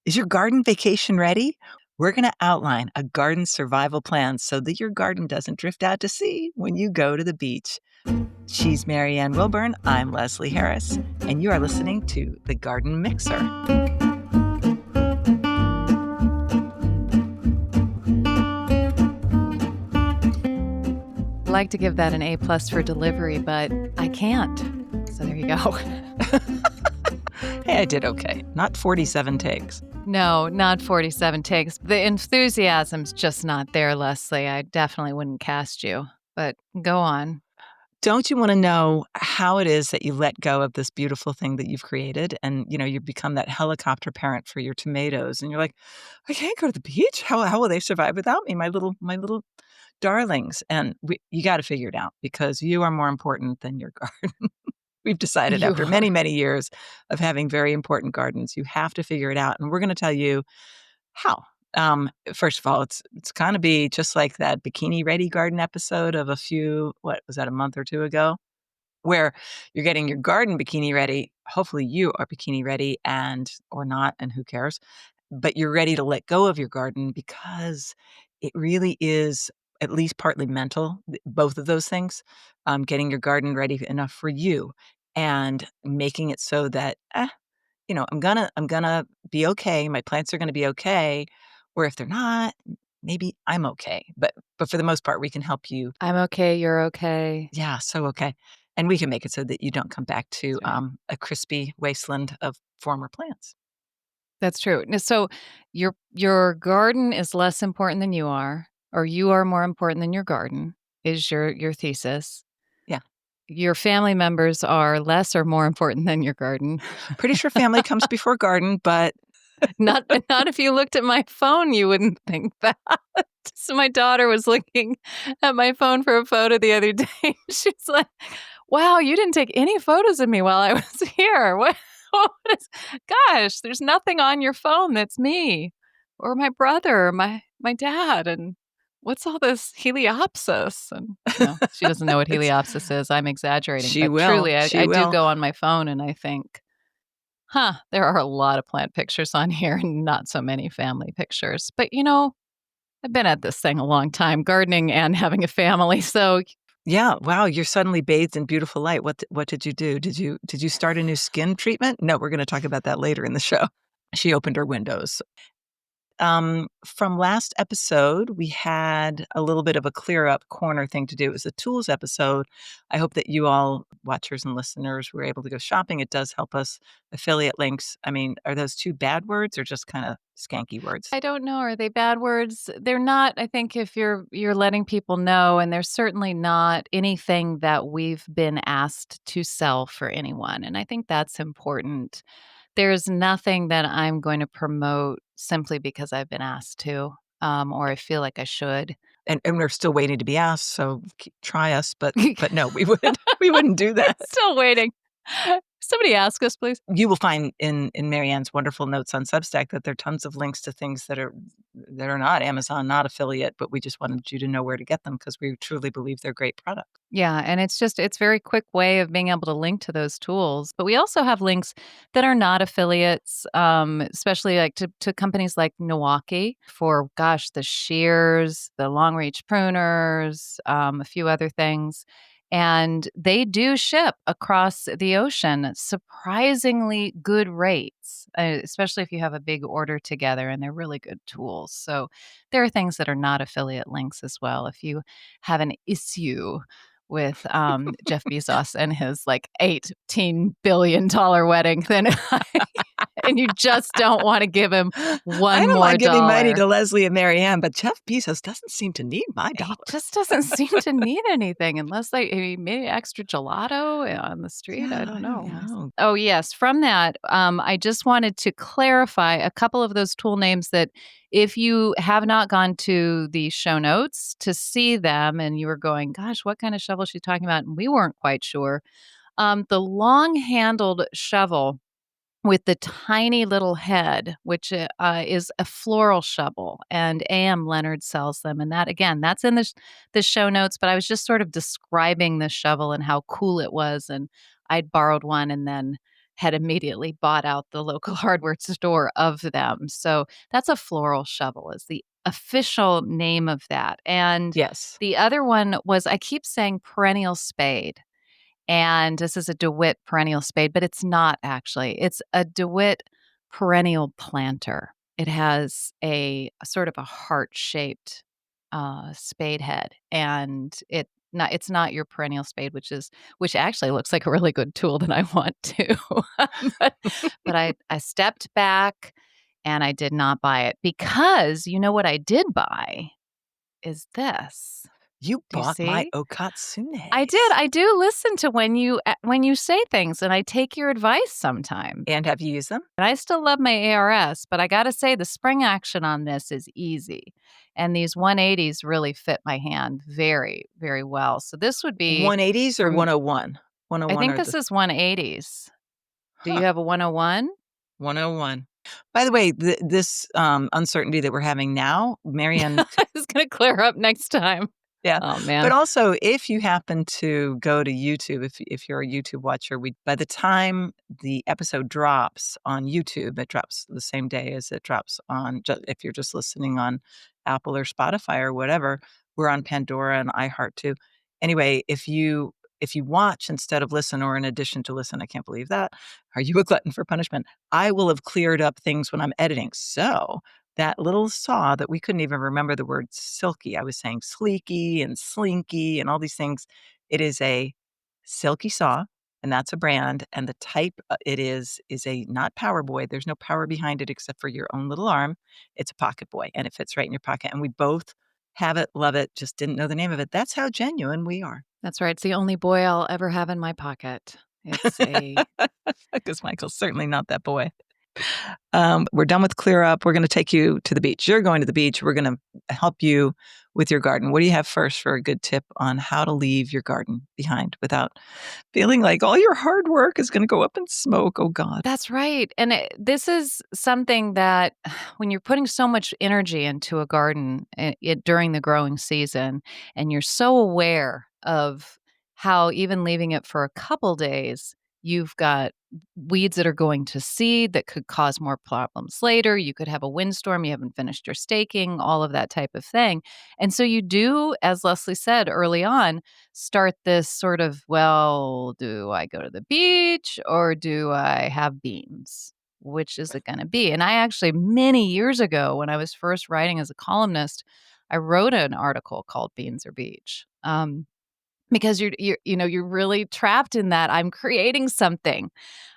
Is your garden vacation ready? We're going to outline a garden survival plan so that your garden doesn't drift out to sea when you go to the beach. She's Marianne Wilburn. I'm Leslie Harris, and you are listening to The Garden Mixer. I'd like to give that an A+ for delivery, but I can't. So there you go. Hey, I did okay. Not 47 takes. No, not 47 takes. The enthusiasm's just not there, Leslie. I definitely wouldn't cast you. But go on. Don't you want to know how it is that you let go of this beautiful thing that you've created and, you become that helicopter parent for your tomatoes and you're like, I can't go to the beach. How will they survive without me? My little darlings. And you got to figure it out because you are more important than your garden. We've decided You after are. many, many years of having very important gardens, you have to figure it out. And we're going to tell you how. First of all, it's kind of be just like that Bikini-Ready garden episode of what was that, a month or two ago? Where you're getting your garden bikini ready. Hopefully you are bikini ready or not, and who cares? But you're ready to let go of your garden because it really is at least partly mental, both of those things, getting your garden ready enough for you and making it so that, I'm gonna be okay. My plants are gonna be okay. Or if they're not, maybe I'm okay. But for the most part, we can help you. I'm okay. You're okay. Yeah, so okay. And we can make it so that you don't come back to That's right. a crispy wasteland of former plants. That's true. So your garden is less important than you are, or you are more important than your garden, is your thesis. Yeah. Your family members are less or more important than your garden. Pretty sure family comes before garden, but Not if you looked at my phone, you wouldn't think that. So my daughter was looking at my phone for a photo the other day. She's like, "Wow, you didn't take any photos of me while I was here. What is, gosh, there's nothing on your phone that's me or my brother or my dad. And what's all this heliopsis?" And she doesn't know what heliopsis is. I'm exaggerating, she but will. truly, She I do will. go on my phone and I think, there are a lot of plant pictures on here and not so many family pictures. But, I've been at this thing a long time, gardening and having a family. So, Yeah. Wow. You're suddenly bathed in beautiful light. What did you do? Did you start a new skin treatment? No, we're going to talk about that later in the show. She opened her windows. From last episode, we had a little bit of a clear up corner thing to do. It was a tools episode. I hope that you all, watchers and listeners, were able to go shopping. It does help us. Affiliate links. I mean, are those two bad words or just kind of skanky words? I don't know. Are they bad words? They're not. I think if you're letting people know, and there's certainly not anything that we've been asked to sell for anyone. And I think that's important. There's nothing that I'm going to promote simply because I've been asked to, or I feel like I should. And we're still waiting to be asked. So try us, but no, we wouldn't do that. Still waiting. Somebody ask us, please. You will find in Marianne's wonderful notes on Substack that there are tons of links to things that are not Amazon, not affiliate, but we just wanted you to know where to get them because we truly believe they're great products. Yeah, and it's very quick way of being able to link to those tools. But we also have links that are not affiliates, especially like to companies like Milwaukee for, the shears, the long reach pruners, a few other things. And they do ship across the ocean, surprisingly good rates, especially if you have a big order together, and they're really good tools. So there are things that are not affiliate links as well. If you have an issue with Jeff Bezos and his $18 billion wedding, then and you just don't want to give him one I don't more mind giving money dollar. to Leslie and Marianne, but Jeff Bezos doesn't seem to need my He dollar. just doesn't seem to need anything unless he made extra gelato on the street. Yeah, I don't know. yeah. Oh, yes. From that, I just wanted to clarify a couple of those tool names that if you have not gone to the show notes to see them and you were going, gosh, what kind of shovel is she talking about? And we weren't quite sure. The long-handled shovel with the tiny little head, which is a floral shovel, and A.M. Leonard sells them. And that, again, that's in the show notes, but I was just sort of describing the shovel and how cool it was. And I'd borrowed one and then had immediately bought out the local hardware store of them. So that's a floral shovel is the official name of that. And Yes. the other one was I keep saying perennial spade. And this is a DeWitt perennial spade, but it's not actually. It's a DeWitt perennial planter. It has a sort of a heart-shaped spade head, and it's not your perennial spade, which actually looks like a really good tool that I want too. but but I stepped back and I did not buy it because you know what I did buy is this. You Do you bought my see? I did. okatsunes. I do listen to when you say things, and I take your advice sometimes. And have you used them? And I still love my ARS, but I gotta say the spring action on this is easy, and these 180s really fit my hand very, very well. So this would be 180s or from 101? I 101 think or this the is 180s. Do huh, you have a 101? 101. By the way, this, uncertainty that we're having now, Marianne. It's gonna clear up next time. Yeah, Oh, but man. also, if you happen to go to YouTube, if you're a YouTube watcher, we by the time the episode drops on YouTube, it drops the same day as it drops on if you're just listening on Apple or Spotify or whatever, we're on Pandora and iHeart too. Anyway, if you watch instead of listen or in addition to listen, I can't believe that. Are you a glutton for punishment? I will have cleared up things when I'm editing. So that little saw that we couldn't even remember the word silky. I was saying sleeky and slinky and all these things. It is a silky saw, and that's a brand. And the type it is a not power boy. There's no power behind it except for your own little arm. It's a pocket boy, and it fits right in your pocket. And we both have it, love it, just didn't know the name of it. That's how genuine we are. That's right. It's the only boy I'll ever have in my pocket. It's a Because Michael's certainly not that boy. We're done with clear up. We're going to take you to the beach. You're going to the beach. We're going to help you with your garden. What do you have first for a good tip on how to leave your garden behind without feeling like all your hard work is going to go up in smoke? Oh, God. That's right. And this is something that when you're putting so much energy into a garden during the growing season, and you're so aware of how even leaving it for a couple days, you've got weeds that are going to seed that could cause more problems later. You could have a windstorm, you haven't finished your staking, all of that type of thing. And so you do, as Leslie said early on, start this sort of, well, do I go to the beach or do I have beans? Which is it going to be? And I actually, many years ago, when I was first writing as a columnist, I wrote an article called Beans or Beach. Because you're really trapped in that I'm creating something,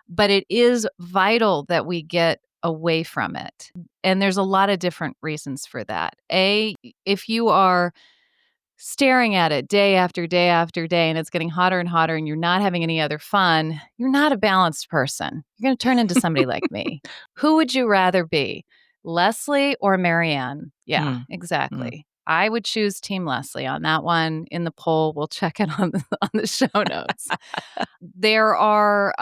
but it is vital that we get away from it. And there's a lot of different reasons for that. If you are staring at it day after day after day and it's getting hotter and hotter and you're not having any other fun, you're not a balanced person. You're going to turn into somebody like me. Who would you rather be, Leslie or Marianne? Yeah, Mm, mm. exactly. I would choose Team Leslie on that one. In the poll, we'll check it on on the show notes. There are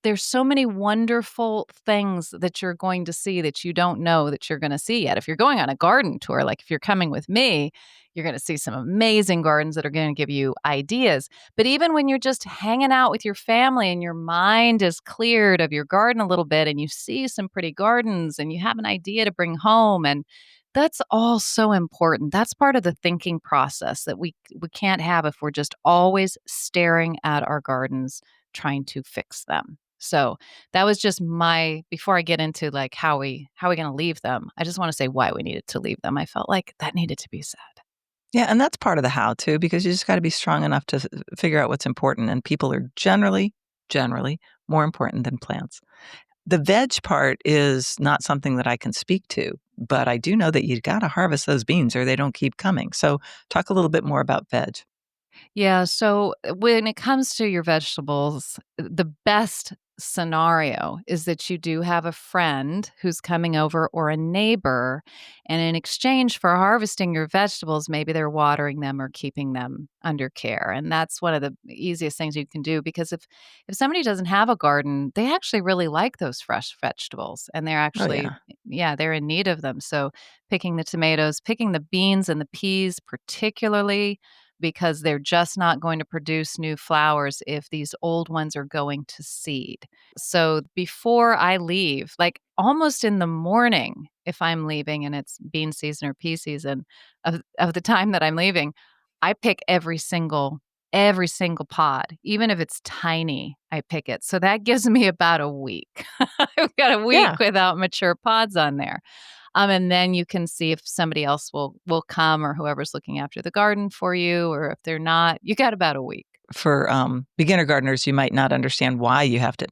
there's so many wonderful things that you're going to see that you don't know that you're going to see yet. If you're going on a garden tour, like if you're coming with me, you're going to see some amazing gardens that are going to give you ideas. But even when you're just hanging out with your family and your mind is cleared of your garden a little bit and you see some pretty gardens and you have an idea to bring home, and that's all so important. That's part of the thinking process that we can't have if we're just always staring at our gardens trying to fix them. So that was just my before I get into like how we going to leave them. I just want to say why we needed to leave them. I felt like that needed to be said. Yeah, and that's part of the how too, because you just got to be strong enough to figure out what's important. And people are generally more important than plants. The veg part is not something that I can speak to, but I do know that you got to harvest those beans or they don't keep coming. So, talk a little bit more about veg. Yeah. So when it comes to your vegetables, the best scenario is that you do have a friend who's coming over or a neighbor. And in exchange for harvesting your vegetables, maybe they're watering them or keeping them under care. And that's one of the easiest things you can do because if somebody doesn't have a garden, they actually really like those fresh vegetables and they're Oh, actually, yeah. yeah, they're in need of them. So picking the tomatoes, picking the beans and the peas, particularly because they're just not going to produce new flowers if these old ones are going to seed. So before I leave, like almost in the morning, if I'm leaving and it's bean season or pea season of the time that I'm leaving, I pick every single pod, even if it's tiny, I pick it. So that gives me about a week. I've got a week Yeah, without mature pods on there. And then you can see if somebody else will come or whoever's looking after the garden for you, or if they're not, you got about a week. for beginner gardeners, you might not understand why you have to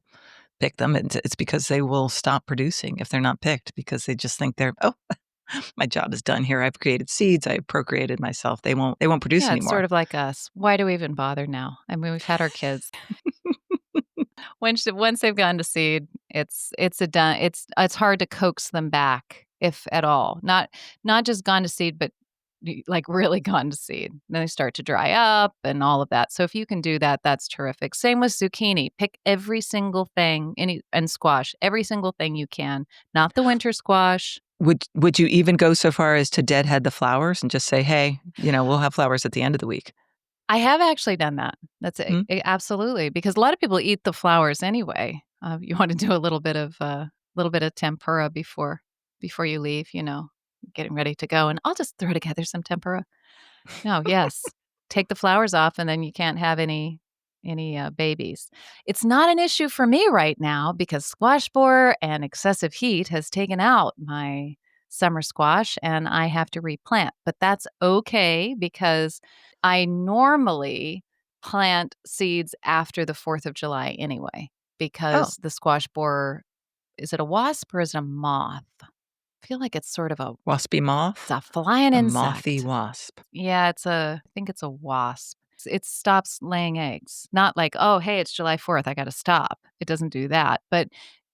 pick them. It's because they will stop producing if they're not picked because they just think they're, oh, my job is done here. I've created seeds. I've procreated myself. They won't produce Yeah, it's sort anymore. of like us. Why do we even bother now? I mean, we've had our kids. Once they've gone to seed, it's a done. It's hard to coax them back, if at all. Not just gone to seed, but like really gone to seed. Then they start to dry up and all of that. So if you can do that, that's terrific. Same with zucchini. Pick every single thing, and squash, every single thing you can. Not the winter squash. Would you even go so far as to deadhead the flowers and just say, hey, we'll have flowers at the end of the week? I have actually done that. That's Hmm? absolutely, because a lot of people eat the flowers anyway. You want to do a little bit of tempura before you leave. Getting ready to go, and I'll just throw together some tempura. No, yes, take the flowers off, and then you can't have any babies. It's not an issue for me right now because squash borer and excessive heat has taken out my summer squash, and I have to replant. But that's okay because I normally plant seeds after the 4th of July anyway, Oh, because the squash borer, is it a wasp or is it a moth? I feel like it's sort of waspy it's moth, a flying a mothy insect. wasp. Yeah, I think it's a wasp. It stops laying eggs. Not like, "Oh, hey, it's July 4th, I gotta stop." It doesn't do that, but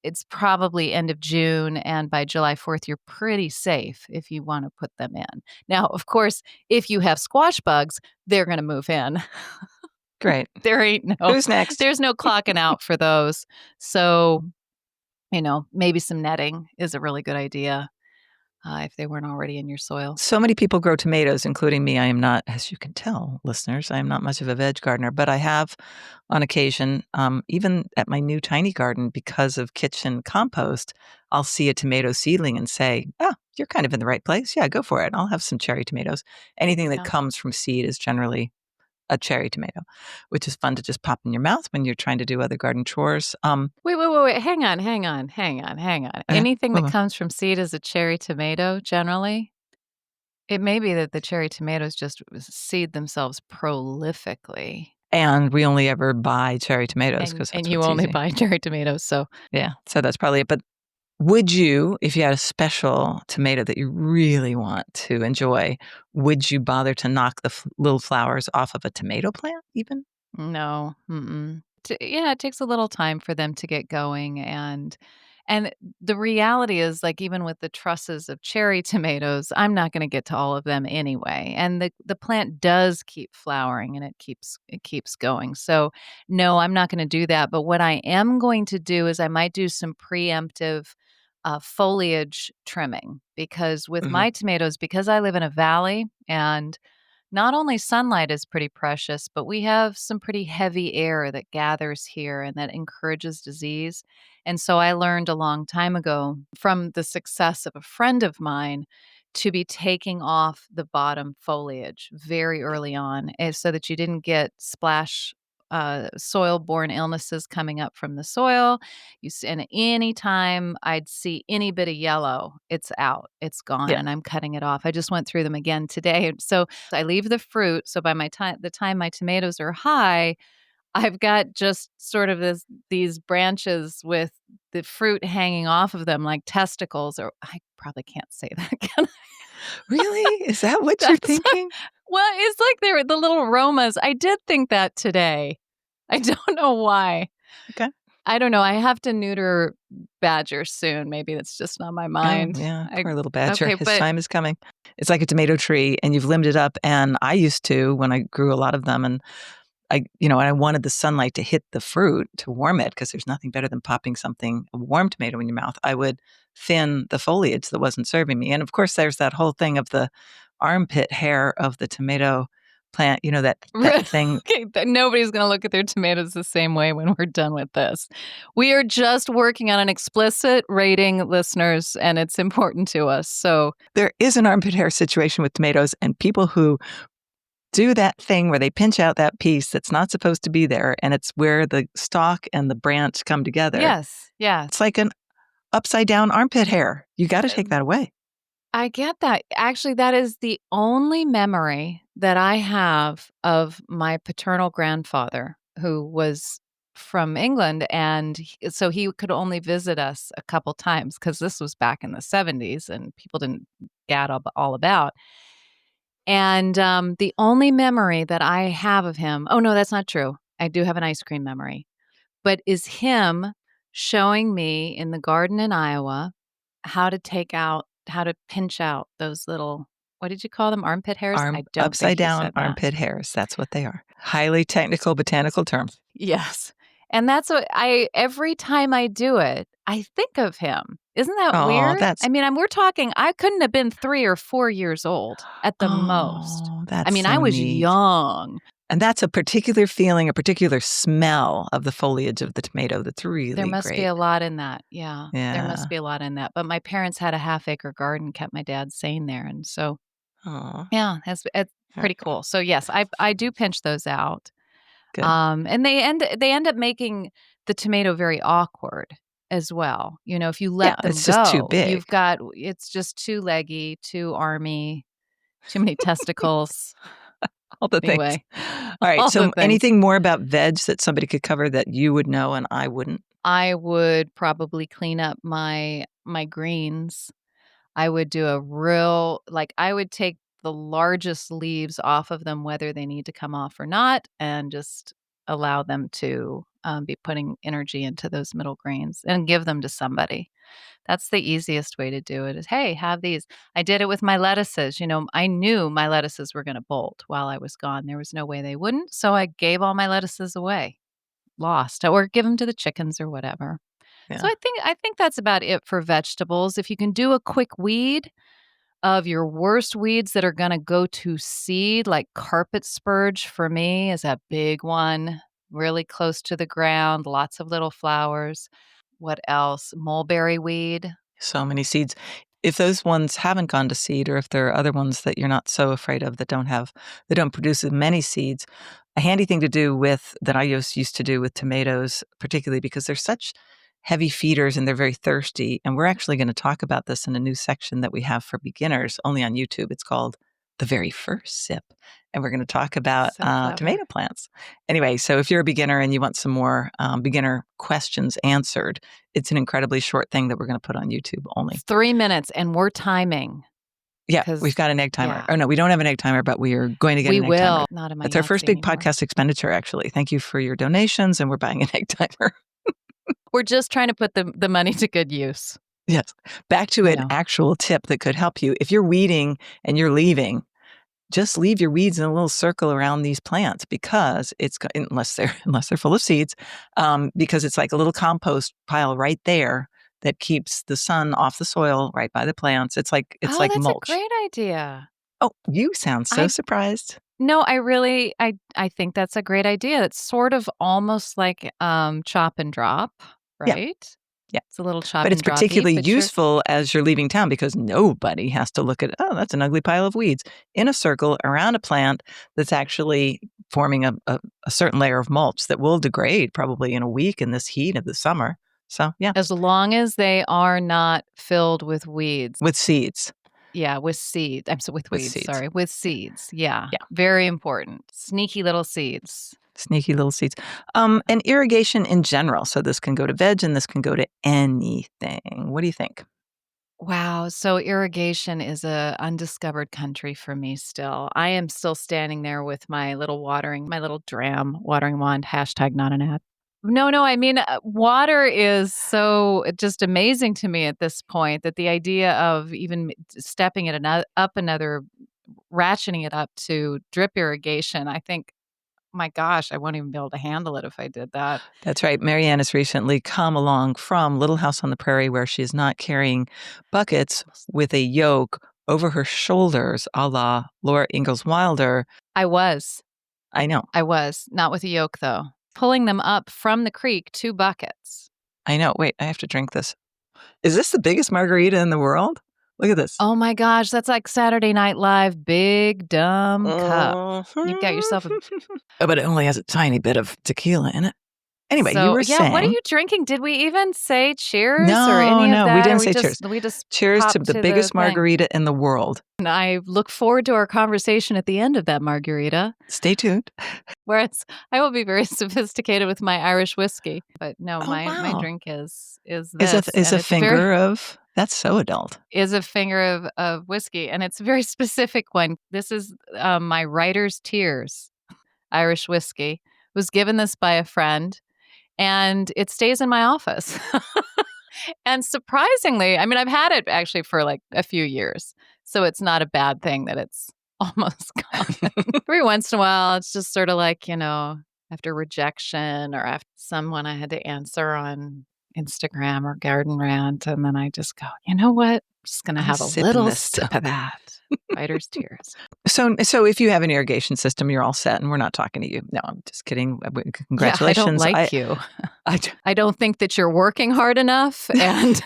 it's probably end of June, and by July 4th, you're pretty safe if you wanna put them in. Now, of course, if you have squash bugs, they're gonna move in. Great. There ain't no Who's next? there's no clocking out for those. So, maybe some netting is a really good idea, if they weren't already in your soil. So many people grow tomatoes, including me. I am not, as you can tell, listeners, I am not much of a veg gardener, but I have on occasion, even at my new tiny garden, because of kitchen compost, I'll see a tomato seedling and say, oh, you're kind of in the right place. Yeah, go for it. I'll have some cherry tomatoes. Anything that Yeah. comes from seed is generally a cherry tomato, which is fun to just pop in your mouth when you're trying to do other garden chores. Wait. Hang on. Okay. Anything that Well, comes from seed is a cherry tomato, generally. It may be that the cherry tomatoes just seed themselves prolifically, and we only ever buy cherry tomatoes and because and that's you what's only easy. buy cherry tomatoes, so Yeah, so that's probably it. But would you, if you had a special tomato that you really want to enjoy, would you bother to knock the little flowers off of a tomato plant even? no, mm-mm. Yeah, it takes a little time for them to get going, and the reality is, like, even with the trusses of cherry tomatoes, I'm not gonna get to all of them anyway, and the plant does keep flowering, and it keeps going, so, no, I'm not gonna do that, but what I am going to do is I might do some preemptive, foliage trimming, because with Mhm. my tomatoes, because I live in a valley, and not only sunlight is pretty precious, but we have some pretty heavy air that gathers here and that encourages disease. And so I learned a long time ago from the success of a friend of mine to be taking off the bottom foliage very early on, so that you didn't get splash soil borne illnesses coming up from the soil. And any time I'd see any bit of yellow, it's out, it's gone, Yeah. and I'm cutting it off. I just went through them again today. So I leave the fruit. So by the time my tomatoes are high, I've got just sort of these branches with the fruit hanging off of them like testicles, or I probably can't say that again. Really? Is that what you're That's thinking? well, it's like they're the little aromas. I did think that today. I don't know why. Okay. I don't know. I have to neuter badgers soon. Maybe that's just on my Oh, mind. yeah, I poor little badger. Okay, His but time is coming. It's like a tomato tree, and you've limbed it up, and I used to when I grew a lot of them, and I wanted the sunlight to hit the fruit to warm it because there's nothing better than popping a warm tomato in your mouth. I would thin the foliage that wasn't serving me. And of course, there's that whole thing of the armpit hair of the tomato plant, that thing. Okay, nobody's going to look at their tomatoes the same way when we're done with this. We are just working on an explicit rating, listeners, and it's important to us. So There is an armpit hair situation with tomatoes, and people who do that thing where they pinch out that piece that's not supposed to be there, and it's where the stalk and the branch come together. yes, It's like an upside down armpit hair. You got to take that away. I get that. Actually, that is the only memory that I have of my paternal grandfather, who was from England. And so he could only visit us a couple times because this was back in the 70s and people didn't get all about. And the only memory that I have of him, oh, no, that's not true. I do have an ice cream memory, but is him showing me in the garden in Iowa how to pinch out those little, what did you call them? Armpit hairs? I don't think Upside he down said that. armpit hairs. That's what they are. Highly technical botanical term. Yes. And that's what every time I do it, I think of him. Isn't that weird? That's. I mean, we're talking, I couldn't have been 3 or 4 years old at the most. That's I mean, so I was neat. young. And that's a particular feeling, a particular smell of the foliage of the tomato that's really There must great. be a lot in that. Yeah. Yeah. There must be a lot in that. But my parents had a half-acre garden, kept my dad sane there. And so, yeah, it's pretty cool. So, yes, I do pinch those out. Good. And they end up making the tomato very awkward as well. If you let them it's go, just too big. It's just too leggy, too army, too many testicles. All the Anyway, things. All right. So anything more about veg that somebody could cover that you would know and I wouldn't? I would probably clean up my greens. I would do I would take the largest leaves off of them, whether they need to come off or not, and just allow them to be putting energy into those middle greens and give them to somebody. That's the easiest way to do it is, hey, have these. I did it with my lettuces. I knew my lettuces were going to bolt while I was gone. There was no way they wouldn't. So I gave all my lettuces away, lost, or give them to the chickens or whatever. Yeah. So I think that's about it for vegetables. If you can do a quick weed of your worst weeds that are going to go to seed, like carpet spurge for me is a big one, really close to the ground, lots of little flowers. What else? Mulberry weed. So many seeds. If those ones haven't gone to seed, or if there are other ones that you're not so afraid of that don't produce as many seeds, a handy thing to do that I used to do with tomatoes, particularly because they're such heavy feeders and they're very thirsty. And we're actually going to talk about this in a new section that we have for beginners only on YouTube. It's called The Very First Sip. And we're going to talk about tomato plants. Anyway, so if you're a beginner and you want some more beginner questions answered, it's an incredibly short thing that we're going to put on YouTube only. 3 minutes, and we're timing. Yeah, we've got an egg timer. Yeah. Oh, no, we don't have an egg timer, but we are going to get an egg timer. We will. Not in my It's our first big anymore. podcast expenditure, actually. Thank you for your donations, and we're buying an egg timer. We're just trying to put the money to good use. Yes. Back to an actual tip that could help you. If you're weeding and you're leaving, just leave your weeds in a little circle around these plants because unless they're full of seeds, because it's like a little compost pile right there that keeps the sun off the soil right by the plants. It's like that's mulch. That's a great idea. Oh, you sound so surprised. No, I think that's a great idea. It's sort of almost like chop and drop, right? Yeah. It's a little chop but and it's particularly useful as you're leaving town because nobody has to look at, oh, that's an ugly pile of weeds, in a circle around a plant that's actually forming a certain layer of mulch that will degrade probably in a week in this heat of the summer. So, yeah. As long as they are not filled with weeds. With seeds. Yeah, with seeds. With weeds, seeds. sorry. With seeds. Yeah. Very important. Sneaky little seeds. Sneaky little seeds. And irrigation in general. So this can go to veg and this can go to anything. What do you think? Wow. So irrigation is a undiscovered country for me still. I am still standing there with my little dram watering wand, # not an ad. No, I mean, water is so just amazing to me at this point that the idea of even stepping it ratcheting it up to drip irrigation, I think, my gosh, I won't even be able to handle it if I did that. That's right. Marianne has recently come along from Little House on the Prairie where she's not carrying buckets with a yoke, over her shoulders, a la Laura Ingalls Wilder. I was. I know. I was. Not with a yoke, though. Pulling them up from the creek, 2 buckets. I know. Wait, I have to drink this. Is this the biggest margarita in the world? Look at this. Oh my gosh, that's like Saturday Night Live, big dumb cup. You've got yourself a Oh, but it only has a tiny bit of tequila in it. Anyway, you So, were yeah, what are saying. you drinking? Did we even say cheers or No, any of no, we that? Or didn't say cheers. we just Cheers to popped the to the biggest thing? margarita in the world. And I look forward to our conversation at the end of that margarita. Stay tuned. Whereas I will be very sophisticated with my Irish whiskey. But no, Oh, my wow. drink is Is this, is and a it's very finger of that's so adult. is a finger of whiskey, and it's a very specific one. This is, my Writer's Tears Irish whiskey. Was given this by a friend, and it stays in my office. And surprisingly, I mean, I've had it actually for, like, a few years, so it's not a bad thing that it's almost gone. Every once in a while, it's just sorta like, after rejection or after someone I had to answer on Instagram or Garden Rant, and then I just go, "You know what? I'm just gonna I'm have a sipping little this sip stuff. of that." Writer's tears. So if you have an irrigation system, you're all set, and we're not talking to you. No, I'm just kidding. Yeah, I don't Congratulations. like you. I I don't think that you're working hard enough, and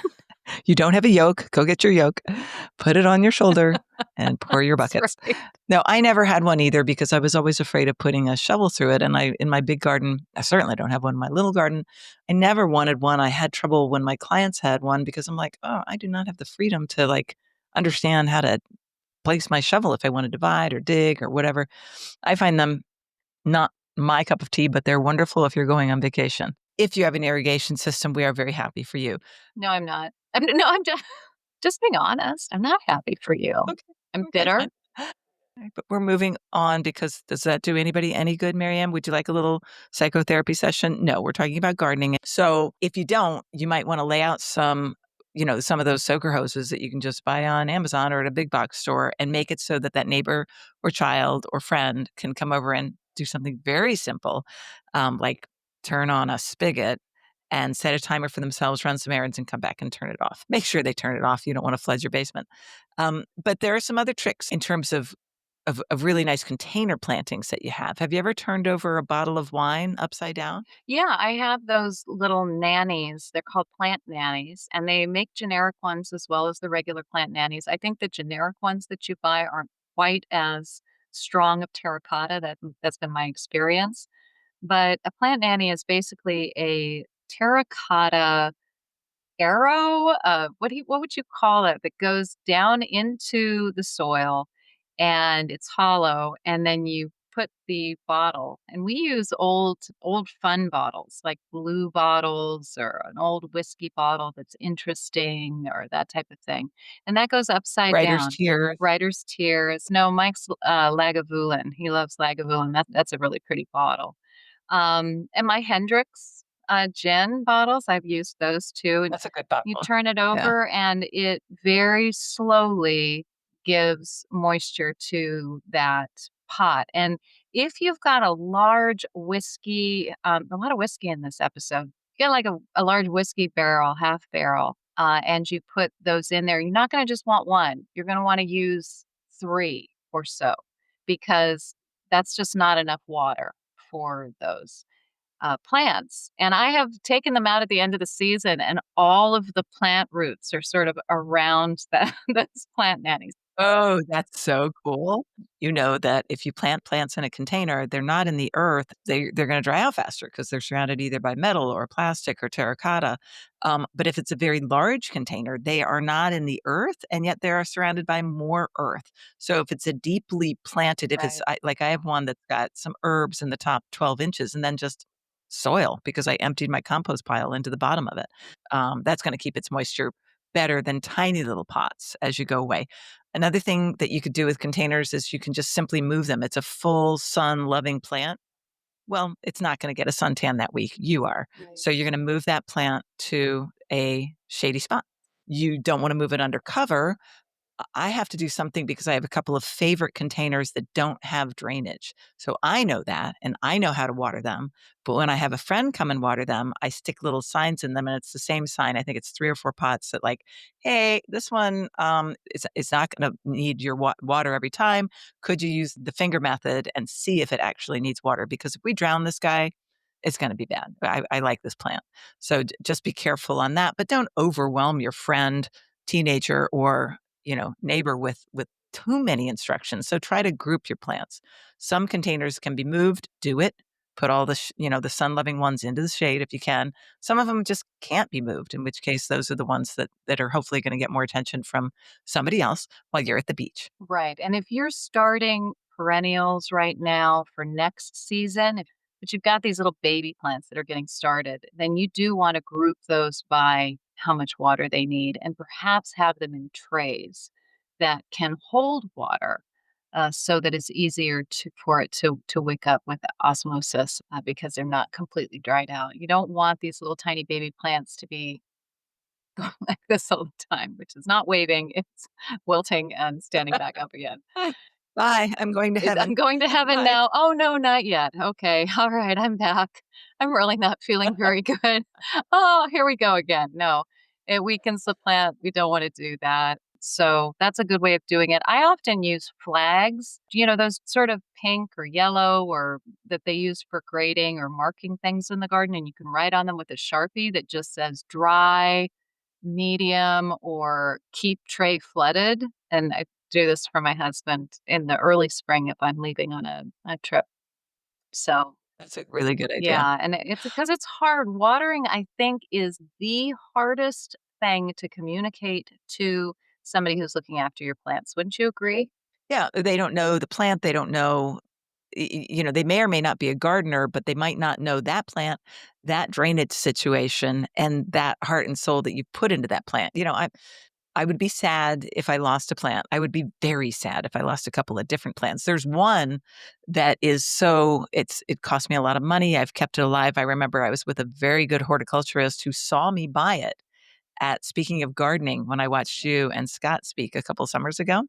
You don't have a yoke, go get your yoke, put it on your shoulder, and pour your that's buckets. right. No, I never had one either because I was always afraid of putting a shovel through it. And in my big garden, I certainly don't have one in my little garden. I never wanted one. I had trouble when my clients had one because I'm like, oh, I do not have the freedom to understand how to place my shovel if I want to divide or dig or whatever. I find them not my cup of tea, but they're wonderful if you're going on vacation. If you have an irrigation system, we are very happy for you. No, I'm not. I'm just being honest. I'm not happy for you. Okay. I'm Okay, bitter. fine. Right, but we're moving on because does that do anybody any good, Marianne? Would you like a little psychotherapy session? No, we're talking about gardening. So if you don't, you might want to lay out some of those soaker hoses that you can just buy on Amazon or at a big box store and make it so that that neighbor or child or friend can come over and do something very simple, like turn on a spigot and set a timer for themselves, run some errands, and come back and turn it off. Make sure they turn it off. You don't want to flood your basement. But there are some other tricks in terms of really nice container plantings that you have. Have you ever turned over a bottle of wine upside down? Yeah, I have those little nannies. They're called plant nannies, and they make generic ones as well as the regular plant nannies. I think the generic ones that you buy aren't quite as strong of terracotta. That's been my experience. But a plant nanny is basically a terracotta arrow, what would you call it, that goes down into the soil and it's hollow, and then you put the bottle, and we use old fun bottles, like blue bottles or an old whiskey bottle that's interesting or that type of thing, and that goes upside Writer's down. tears. Writer's tears. No, Mike's, Lagavulin. He loves Lagavulin. That's a really pretty bottle. And my Hendrix, gin bottles, I've used those too, and That's a good you bottle. turn it Yeah. over and it very slowly gives moisture to that pot, and if you've got a large whiskey, a lot of whiskey in this episode, you get like a large whiskey barrel, half barrel, and you put those in there, you're not gonna just want 1, you're gonna wanna use 3 or so, because that's just not enough water for those plants. And I have taken them out at the end of the season, and all of the plant roots are sort of around those plant nannies. Oh, that's so cool. You know that if you plant plants in a container, they're not in the earth. They're going to dry out faster because they're surrounded either by metal or plastic or terracotta. But if it's a very large container, they are not in the earth, and yet they are surrounded by more earth. So if it's a deeply planted, if it's Right. like I have one that's got some herbs in the top 12 inches, and then just soil because I emptied my compost pile into the bottom of it. That's going to keep its moisture better than tiny little pots as you go away. Another thing that you could do with containers is you can just simply move them. It's a full sun loving plant. Well, it's not going to get a suntan that week. You are. Right. So you're going to move that plant to a shady spot. You don't want to move it under cover I have to do something because I have a couple of favorite containers that don't have drainage. So I know that and I know how to water them. But when I have a friend come and water them, I stick little signs in them and it's the same sign. I think it's 3 or 4 pots that like, hey, this one is not going to need your water every time. Could you use the finger method and see if it actually needs water? Because if we drown this guy, it's going to be bad. I like this plant. So just be careful on that, but don't overwhelm your friend, teenager, or neighbor with too many instructions. So try to group your plants. Some containers can be moved, do it. Put all the the sun loving ones into the shade if you can. Some of them just can't be moved, in which case those are the ones that are hopefully going to get more attention from somebody else while you're at the beach. Right. And if you're starting perennials right now for next season, but you've got these little baby plants that are getting started, then you do want to group those by how much water they need and perhaps have them in trays that can hold water. So that it's easier for it to wick up with osmosis because they're not completely dried out. You don't want these little tiny baby plants to be like this all the time, which is not waving, it's wilting and standing back up again. Hi. Bye. I'm going to I'm heaven. going to heaven Bye. now. Oh, no, not yet. Okay. All right. I'm back. I'm really not feeling very good. Oh, here we go again. No, it weakens the plant. We don't want to do that. So that's a good way of doing it. I often use flags, those sort of pink or yellow or that they use for grading or marking things in the garden. And you can write on them with a Sharpie that just says dry, medium, or keep tray flooded. And I do this for my husband in the early spring if I'm leaving on a trip. So, That's a really good idea. yeah, and it's because it's hard. Watering, I think, is the hardest thing to communicate to somebody who's looking after your plants. Wouldn't you agree? Yeah, they don't know the plant. They don't know they may or may not be a gardener, but they might not know that plant, that drainage situation, and that heart and soul that you put into that plant. I would be sad if I lost a plant. I would be very sad if I lost a couple of different plants. There's one that is it cost me a lot of money. I've kept it alive. I remember I was with a very good horticulturist who saw me buy it at Speaking of Gardening when I watched you and Scott speak a couple summers ago.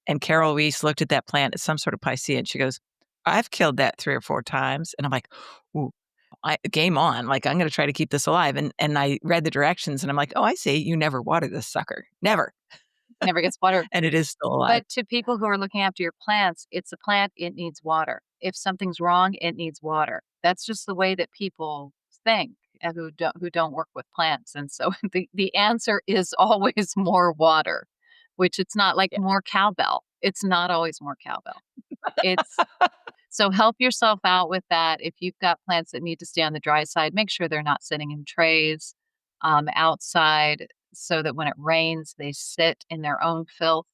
And Carol Weiss looked at that plant as some sort of Piscean, and she goes, "I've killed that 3 or 4 times." And I'm like, "Ooh, game on. Like, I'm gonna try to keep this alive." And I read the directions, and I'm like, "Oh, I see. You never water this sucker. Never." Never gets water. And it is still alive. But to people who are looking after your plants, it's a plant, it needs water. If something's wrong, it needs water. That's just the way that people think and who don't work with plants. And so the answer is always more water, which it's not like Yeah. more cowbell. It's not always more cowbell. It's so help yourself out with that. If you've got plants that need to stay on the dry side, make sure they're not sitting in trays outside so that when it rains, they sit in their own filth.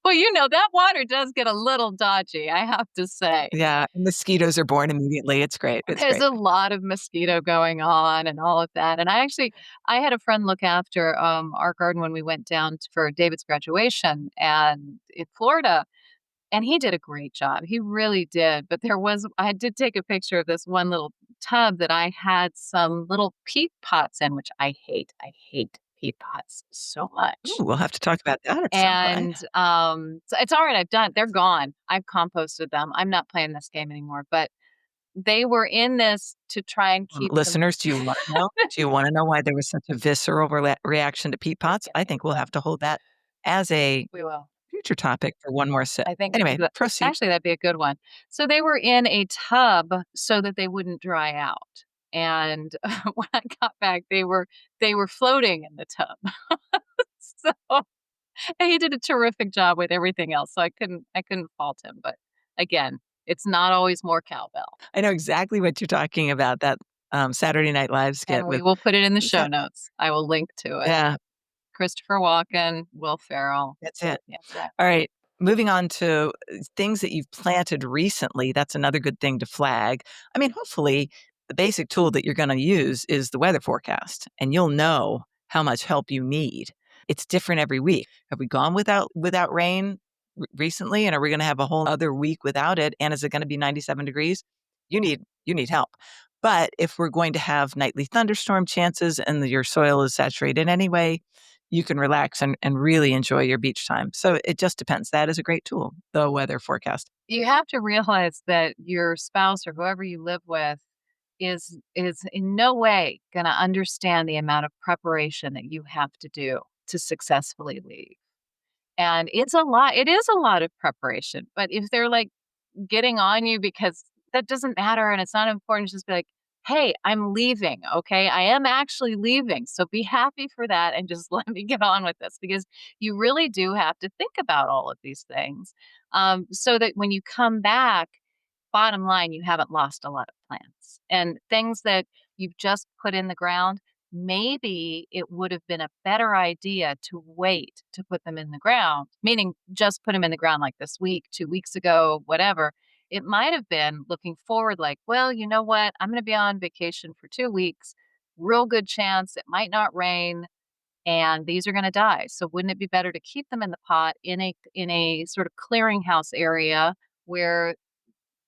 Well, that water does get a little dodgy, I have to say. Yeah, mosquitoes are born immediately. It's great. It's There's great. a lot of mosquito going on and all of that. And I had a friend look after our garden when we went down for David's graduation and in Florida. And he did a great job. He really did. But I did take a picture of this one little tub that I had some little peat pots in, which I hate. I hate peat pots so much. Ooh, we'll have to talk about that at some point. And so it's all right. They're gone. I've composted them. I'm not playing this game anymore. But they were in this to try and keep them. Listeners, do you wanna know? Do you wanna know why there was such a visceral reaction to peat pots? I think we'll have to hold that as a We will. future topic for one more sip. I think Anyway, proceed. actually that'd be a good one. So they were in a tub so that they wouldn't dry out. And when I got back, they were floating in the tub. So he did a terrific job with everything else. So I couldn't fault him. But again, it's not always more cowbell. I know exactly what you're talking about, that, Saturday Night Live skit And we with will put it in the show Sa notes. I will link to it. yeah, Christopher Walken, Will Ferrell. that's it. That's it. All right, moving on to things that you've planted recently, that's another good thing to flag. I mean, hopefully, the basic tool that you're gonna use is the weather forecast, and you'll know how much help you need. It's different every week. Have we gone without rain recently, and are we gonna have a whole other week without it, and is it gonna be 97 degrees? You need help. But if we're going to have nightly thunderstorm chances and your soil is saturated anyway, you can relax and really enjoy your beach time. So it just depends. That is a great tool, the weather forecast. You have to realize that your spouse or whoever you live with is in no way gonna understand the amount of preparation that you have to do to successfully leave. And it is a lot of preparation, but if they're, like, getting on you because that doesn't matter and it's not important, just be like, "Hey, I'm leaving, okay? I am actually leaving, so be happy for that and just let me get on with this," because you really do have to think about all of these things, so that when you come back, bottom line, you haven't lost a lot of plants. And things that you've just put in the ground, maybe it would have been a better idea to wait to put them in the ground, meaning just put them in the ground like this week, 2 weeks ago, whatever. It might have been looking forward, like, well, you know what? I'm going to be on vacation for 2 weeks. Real good chance it might not rain and these are going to die. So wouldn't it be better to keep them in the pot in a sort of clearinghouse area where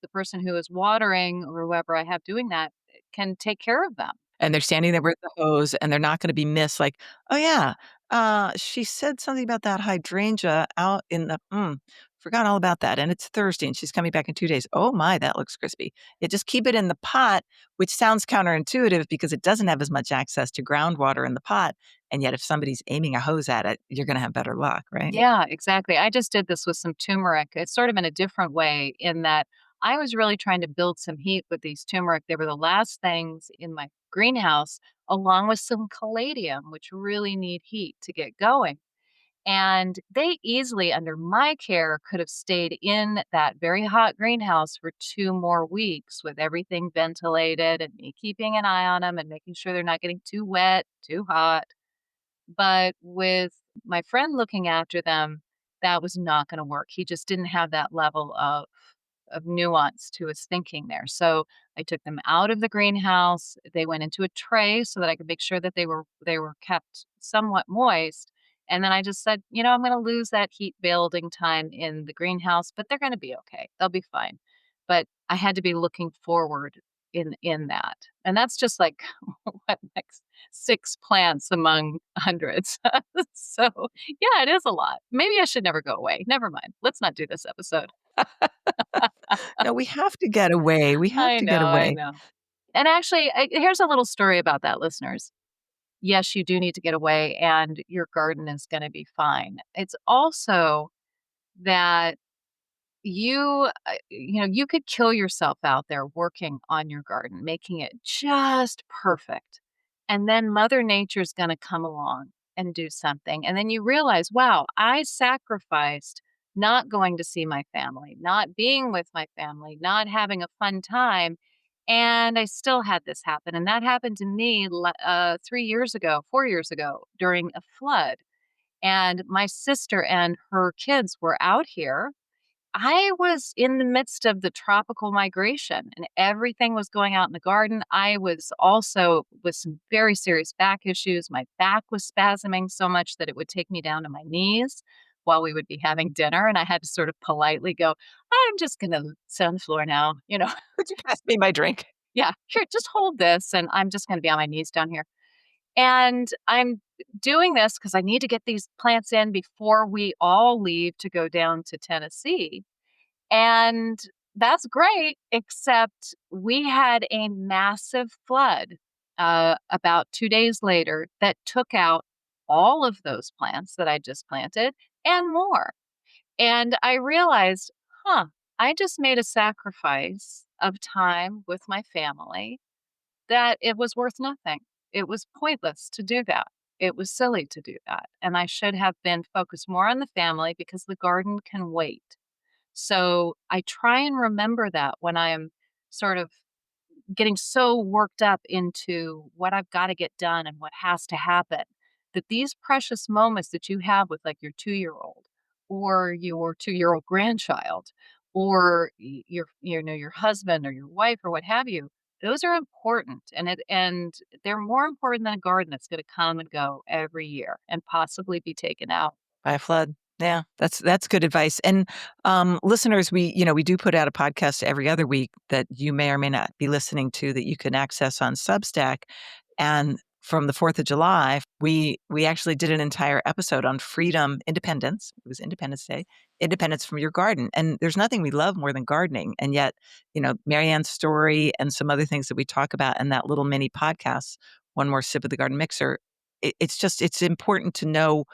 the person who is watering or whoever I have doing that can take care of them. And they're standing there with the hose, and they're not gonna be missed like, "Oh, yeah, she said something about that hydrangea out in the forgot all about that, and it's Thursday, and she's coming back in 2 days. Oh my, that looks crispy." Yeah, just keep it in the pot, which sounds counterintuitive because it doesn't have as much access to groundwater in the pot, and yet if somebody's aiming a hose at it, you're gonna have better luck, right? Yeah, exactly. I just did this with some turmeric. It's sort of in a different way in that I was really trying to build some heat with these turmeric. They were the last things in my greenhouse, along with some caladium, which really need heat to get going. And they easily, under my care, could have stayed in that very hot greenhouse for 2 more weeks with everything ventilated and me keeping an eye on them and making sure they're not getting too wet, too hot. But with my friend looking after them, that was not gonna work. He just didn't have that level of nuance to his thinking there. So I took them out of the greenhouse. They went into a tray so that I could make sure that they were kept somewhat moist. And then I just said, you know, I'm gonna lose that heat building time in the greenhouse, but they're gonna be okay. They'll be fine. But I had to be looking forward in that. And that's just like what next 6 plants among hundreds. So yeah, it is a lot. Maybe I should never go away. Never mind. Let's not do this episode. No, we have to get away, we have I to get know, I away. know. And actually, here's a little story about that, listeners. Yes, you do need to get away, and your garden is going to be fine. It's also that you could kill yourself out there working on your garden, making it just perfect. And then Mother Nature's going to come along and do something. And then you realize, wow, I sacrificed not going to see my family, not being with my family, not having a fun time. And I still had this happen. And that happened to me 3 years ago, 4 years ago during a flood. And my sister and her kids were out here. I was in the midst of the tropical migration and everything was going out in the garden. I was also with some very serious back issues. My back was spasming so much that it would take me down to my knees while we would be having dinner. And I had to sort of politely go, I'm just going to sit on the floor now. "Would you pass me my drink?" Yeah, here, just hold this. And I'm just going to be on my knees down here. And I'm doing this because I need to get these plants in before we all leave to go down to Tennessee. And that's great, except we had a massive flood about 2 days later that took out all of those plants that I just planted and more. And I realized, I just made a sacrifice of time with my family that it was worth nothing. It was pointless to do that. It was silly to do that. And I should have been focused more on the family because the garden can wait. So I try and remember that when I am sort of getting so worked up into what I've got to get done and what has to happen, that these precious moments that you have with like your 2 year old or your 2 year old grandchild or your husband or your wife or what have you, those are important and they're more important than a garden that's going to come and go every year and possibly be taken out. By a flood. Yeah, that's good advice. And, listeners, we do put out a podcast every other week that you may or may not be listening to that you can access on Substack. And from the 4th of July, we actually did an entire episode on freedom, independence. It was Independence Day, independence from your garden. And there's nothing we love more than gardening. And yet, Marianne's story and some other things that we talk about in that little mini podcast, One More Sip of the Garden Mixer, it's important to know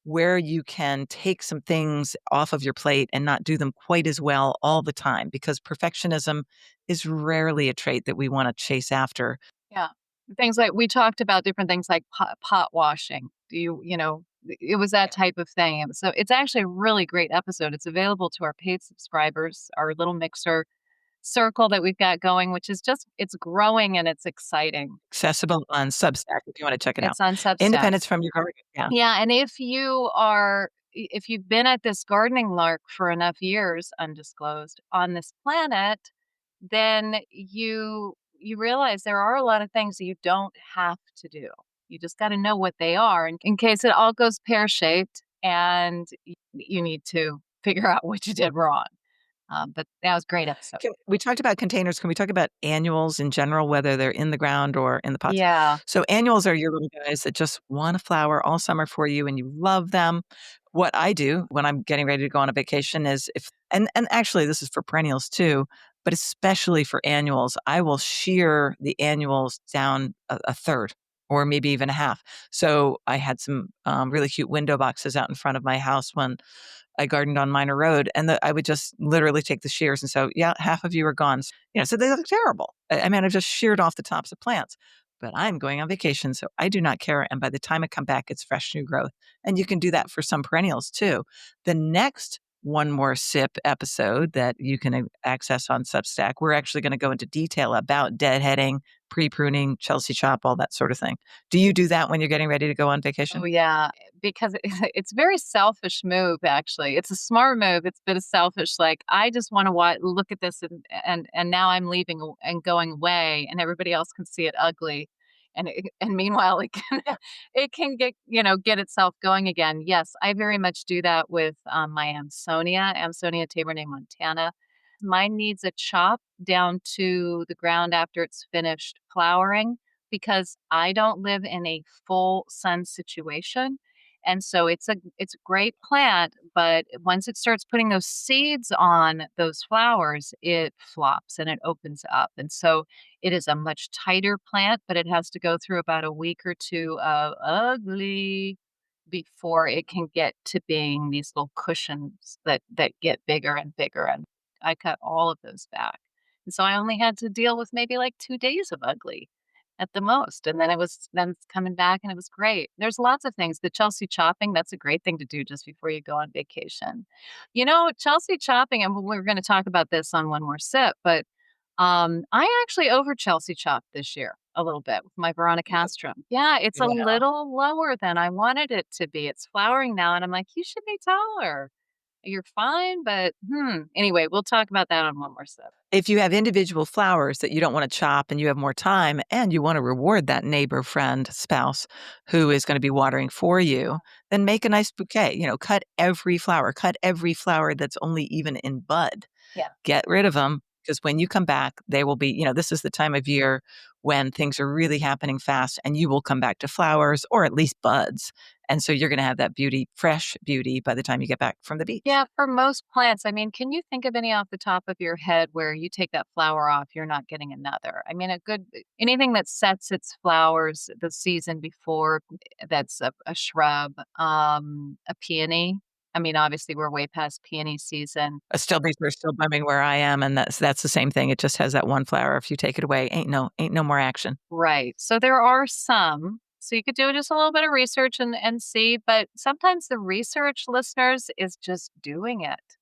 where you can take some things off of your plate and not do them quite as well all the time, because perfectionism is rarely a trait that we want to chase after. Yeah. Things like we talked about different things like pot washing. It was that type of thing. So it's actually a really great episode. It's available to our paid subscribers, our little mixer circle that we've got going, which is just, it's growing and it's exciting. Accessible on Substack if you want to check it out. It's on Substack. Independence from your garden. Yeah. Yeah, and if you've been at this gardening lark for enough years, undisclosed, on this planet, then you realize there are a lot of things that you don't have to do. You just got to know what they are in case it all goes pear-shaped and you need to figure out what you did wrong. But that was a great episode. We talked about containers. Can we talk about annuals in general, whether they're in the ground or in the pots? Yeah. So annuals are your little guys that just want to flower all summer for you and you love them. What I do when I'm getting ready to go on a vacation is and actually this is for perennials too, but especially for annuals, I will shear the annuals down a third or maybe even a half. So I had some really cute window boxes out in front of my house when I gardened on Minor Road, and I would just literally take the shears and so, yeah, half of you are gone. So they look terrible. I mean, I've just sheared off the tops of plants, but I'm going on vacation, so I do not care. And by the time I come back, it's fresh new growth. And you can do that for some perennials too. The next One More Sip episode that you can access on Substack, we're actually going to go into detail about deadheading, pre-pruning, Chelsea chop, all that sort of thing. Do you do that when you're getting ready to go on vacation? Oh, yeah, because it's a very selfish move, actually. It's a smart move. It's a bit of selfish, like, I just wanna look at this and now I'm leaving and going away, and everybody else can see it ugly, and meanwhile, it can it can get itself going again. Yes, I very much do that with, my Amsonia taburnae montana. Mine needs a chop down to the ground after it's finished flowering because I don't live in a full sun situation. And so it's a great plant, but once it starts putting those seeds on those flowers, it flops and it opens up. And so it is a much tighter plant, but it has to go through about a week or two of ugly before it can get to being these little cushions that get bigger and bigger. And I cut all of those back. And so I only had to deal with maybe like 2 days of ugly at the most, and then it's coming back, and it was great. There's lots of things. The Chelsea chopping, that's a great thing to do just before you go on vacation. Chelsea chopping, and we're gonna talk about this on One More Sip, but, I actually over Chelsea chopped this year a little bit with my Veronicastrum. Yeah, it's a Yeah. little lower than I wanted it to be. It's flowering now, and I'm like, "You should be taller. You're fine, but, Anyway, we'll talk about that on One More Sip. If you have individual flowers that you don't want to chop and you have more time and you want to reward that neighbor, friend, spouse who is going to be watering for you, then make a nice bouquet. Cut every flower that's only even in bud. Yeah. Get rid of them because when you come back, they will be, this is the time of year when things are really happening fast and you will come back to flowers or at least buds. And so you're going to have that beauty, fresh beauty by the time you get back from the beach. Yeah, for most plants, I mean, can you think of any off the top of your head where you take that flower off, you're not getting another? I mean, anything that sets its flowers the season before, that's a shrub, a peony. I mean, obviously, we're way past peony season. Astilbes are still blooming where I am, and that's the same thing. It just has that one flower. If you take it away, ain't no more action. Right. So there are some. So you could do just a little bit of research and see, but sometimes the research, listeners, is just doing it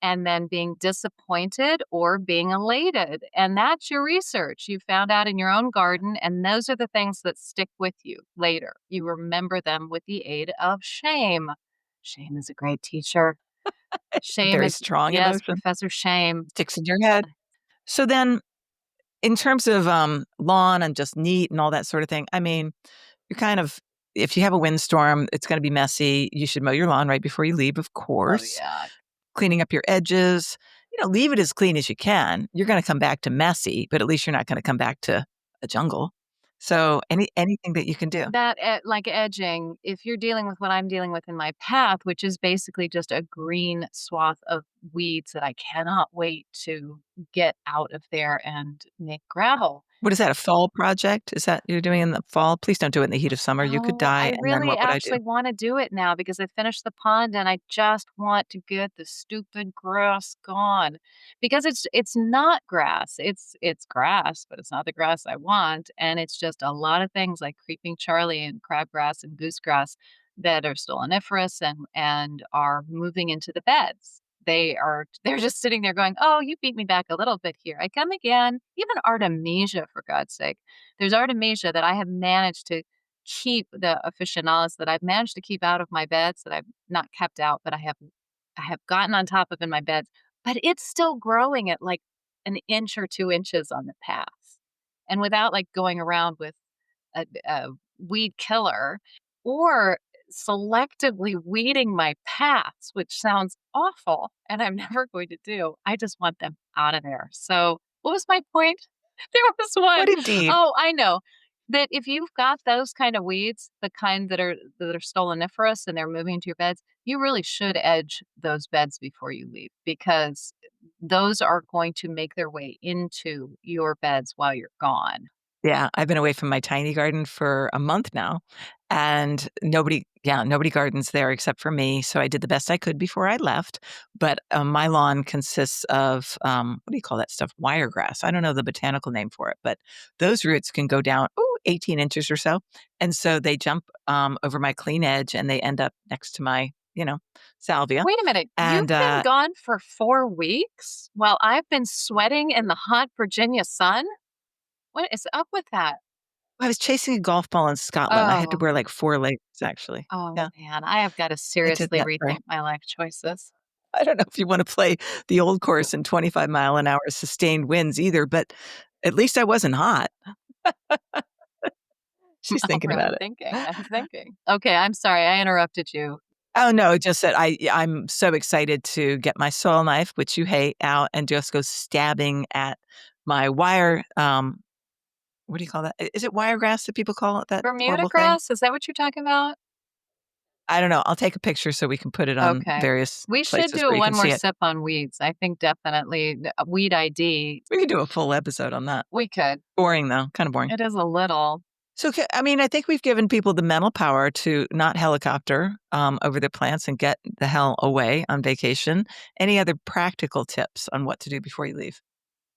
and then being disappointed or being elated. And that's your research. You found out in your own garden, and those are the things that stick with you later. You remember them with the aid of shame. Shame is a great teacher. Shame Very is, strong yes, emotion. Professor Shame. Sticks in your head. So then in terms of lawn and just neat and all that sort of thing, I mean, you're kind of, if you have a windstorm, it's going to be messy. You should mow your lawn right before you leave, of Oh, course. yeah. Cleaning up your edges, leave it as clean as you can. You're going to come back to messy, but at least you're not going to come back to a jungle. So anything that you can do. That like edging, if you're dealing with what I'm dealing with in my path, which is basically just a green swath of weeds that I cannot wait to get out of there and make gravel. What is that, a fall project? Is that you're doing in the fall? Please don't do it in the heat of summer. You could Oh, I die, and then really what would I do? actually wanna do it now because I finished the pond and I just want to get the stupid grass gone. Because it's not grass. It's grass, but it's not the grass I want, and it's just a lot of things like creeping Charlie and crabgrass and goosegrass that are still stoloniferous and are moving into the beds. They're just sitting there going, "Oh, you beat me back a little bit here. I come again." Even artemisia, for God's sake. There's artemisia that I have managed to keep the aficionados that I've managed to keep out of my beds that I've not kept out, but I have gotten on top of in my beds, but it's still growing at like an inch or 2 inches on the paths. And without like going around with a weed killer or selectively weeding my paths, which sounds awful and I'm never going to do. I just want them out of there. So, what was my point? There was one. What indeed. Oh, I know. That if you've got those kind of weeds, the kind that are stoloniferous and they're moving into your beds, you really should edge those beds before you leave because those are going to make their way into your beds while you're gone. Yeah, I've been away from my tiny garden for a month now, and nobody gardens there except for me, so I did the best I could before I left, but, my lawn consists of, what do you call that stuff? Wiregrass. I don't know the botanical name for it, but those roots can go down, 18 inches or so, and so they jump, over my clean edge, and they end up next to my, salvia, Wait a minute. You've and, been gone for 4 weeks while I've been sweating in the hot Virginia sun? What is up with that? I was chasing a golf ball in Scotland. I had to Oh, wear, like, 4 layers, actually. oh Yeah, man, I have got to I did seriously that for rethink my life choices. I don't know if you wanna play the old course in 25-mile-an-hour sustained winds either, but at least I wasn't hot. She's All thinking right, about I'm it. thinking. I'm thinking. Okay, I'm sorry. I interrupted you. Oh, no, just that I'm so excited to get my soil knife, which you hate, out and just go stabbing at my wire, what do you call that? Is it wiregrass that people call it, that Bermuda horrible thing? grass? Is that what you're talking about? I don't know. I'll take a picture so we can put it on Okay. various We should places do a where you one can more see it. sip on weeds. I think definitely weed ID. We could do a full episode on that. We could. Boring, though, kinda boring. It is a little. So, I mean, I think we've given people the mental power to not helicopter over their plants and get the hell away on vacation. Any other practical tips on what to do before you leave?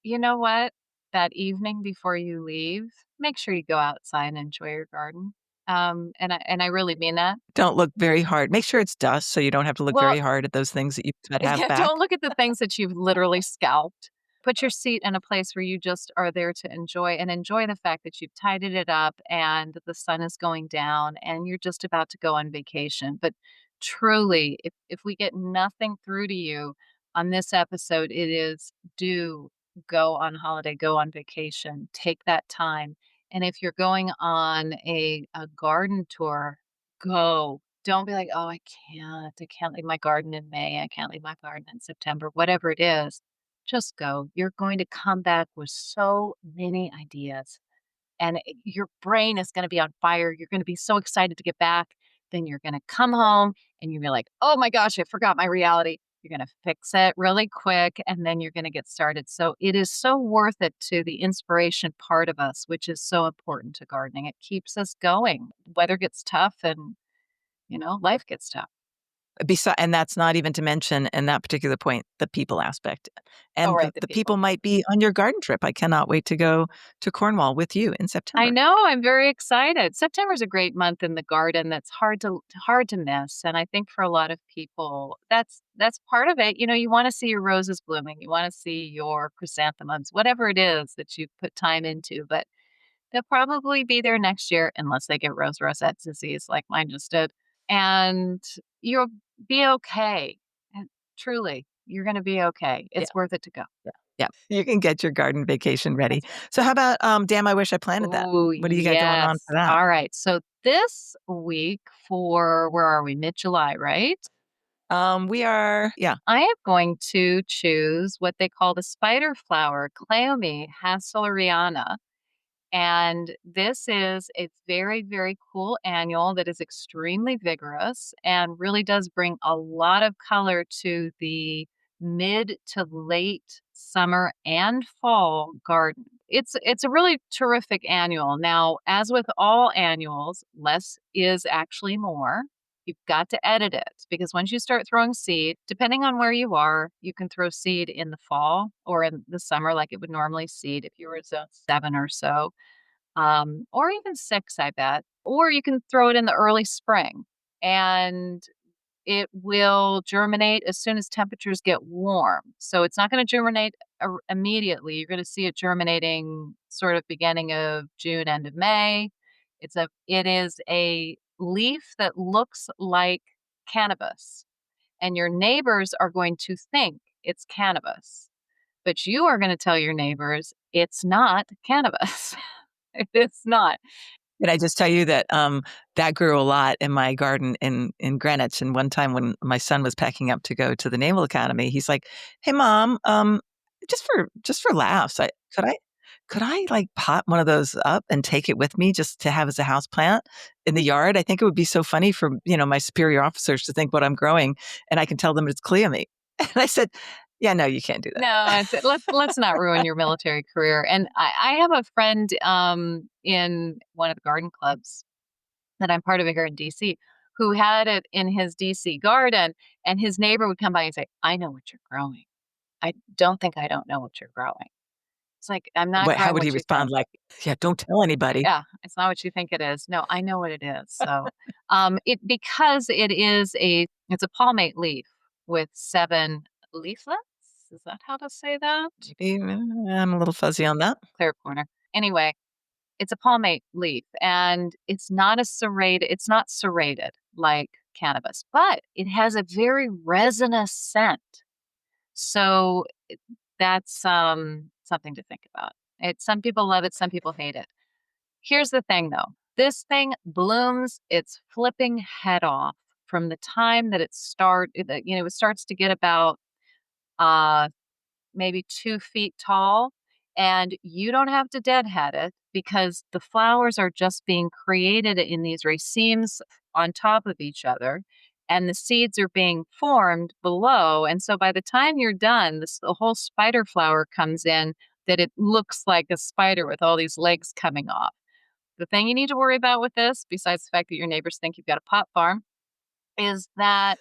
You know what? That evening before you leave, make sure you go outside and enjoy your garden. And I really mean that. Don't look very hard. Make sure it's dust so you don't have to look Well, very hard at those things that you said have yeah, don't back. look at the things that you've literally scalped. Put your seat in a place where you just are there to enjoy the fact that you've tidied it up and the sun is going down and you're just about to go on vacation. But truly, if we get nothing through to you on this episode, it is do go on holiday, go on vacation, take that time. And if you're going on a garden tour, go. Don't be like, "Oh, I can't leave my garden in May, I can't leave my garden in September," whatever it is, just go. You're going to come back with so many ideas, and your brain is gonna be on fire, you're gonna be so excited to get back, then you're gonna come home, and you're gonna be like, "Oh my gosh, I forgot my reality." You're gonna fix it really quick, and then you're gonna get started, so it is so worth it to the inspiration part of us, which is so important to gardening. It keeps us going. Weather gets tough and life gets tough. And that's not even to mention, in that particular point, the people aspect. Oh, And right, the the people people. might be on your garden trip. I cannot wait to go to Cornwall with you in I September. know, I'm very excited. September's a great month in the garden that's hard to miss, and I think for a lot of people, that's part of it. You wanna see your roses blooming, you wanna see your chrysanthemums, whatever it is that you put time into, but they'll probably be there next year unless they get rose rosette disease like mine just did, and you'll be okay, and truly, you're gonna be okay. Yeah, It's worth it to go. yeah, yeah. You can get your garden vacation ready. That's right. So how about, Damn, I Wish I Planted That? Oh, What do you got going on for yes. that? All right. So this week for where are we? Mid-July, right? We are yeah. I am going to choose what they call the spider flower, Cleome hasselleriana. And this is a very, very cool annual that is extremely vigorous and really does bring a lot of color to the mid to late summer and fall garden. It's a really terrific annual. Now, as with all annuals, less is actually more. You've got to edit it because once you start throwing seed, depending on where you are, you can throw seed in the fall or in the summer like it would normally seed if you were zone 7 or so, or even 6, I bet. Or you can throw it in the early spring and it will germinate as soon as temperatures get warm. So it's not going to germinate immediately. You're going to see it germinating sort of beginning of June, end of May. It is a leaf that looks like cannabis, and your neighbors are going to think it's cannabis, but you are going to tell your neighbors it's not cannabis. It's not. Did I just tell you that, that grew a lot in my garden in Greenwich, and one time when my son was packing up to go to the Naval Academy, he's like, "Hey, mom, just for laughs, could I, like, pot one of those up and take it with me just to have as a house plant in the yard? I think it would be so funny for, my superior officers to think what I'm growing, and I can tell them it's cleome." And I said, "Yeah, no, you can't do No, that." let's not ruin your military career. And I have a friend in one of the garden clubs that I'm part of here in DC who had it in his DC garden, and his neighbor would come by and say, "I know what you're growing. I don't think I don't know what you're growing." It's like, "I'm not How growing would he what you respond? think." Like, "Yeah, don't tell anybody." Yeah, it's not what you think it is. No, I know what it is. So, it because it's a palmate leaf with 7 leaflets. Is that how to say that? Maybe, I'm a little fuzzy on that. Clear corner. Anyway, it's a palmate leaf, and it's not serrated like cannabis, but it has a very resinous scent. So, that's, something to think about. Some people love it, some people hate it. Here's the thing, though. This thing blooms its flipping head off from the time that it starts to get about, uh maybe 2 feet tall, and you don't have to deadhead it because the flowers are just being created in these racemes on top of each other, and the seeds are being formed below, and so by the time you're done, the whole spider flower comes in that it looks like a spider with all these legs coming off. The thing you need to worry about with this, besides the fact that your neighbors think you've got a pot farm, is that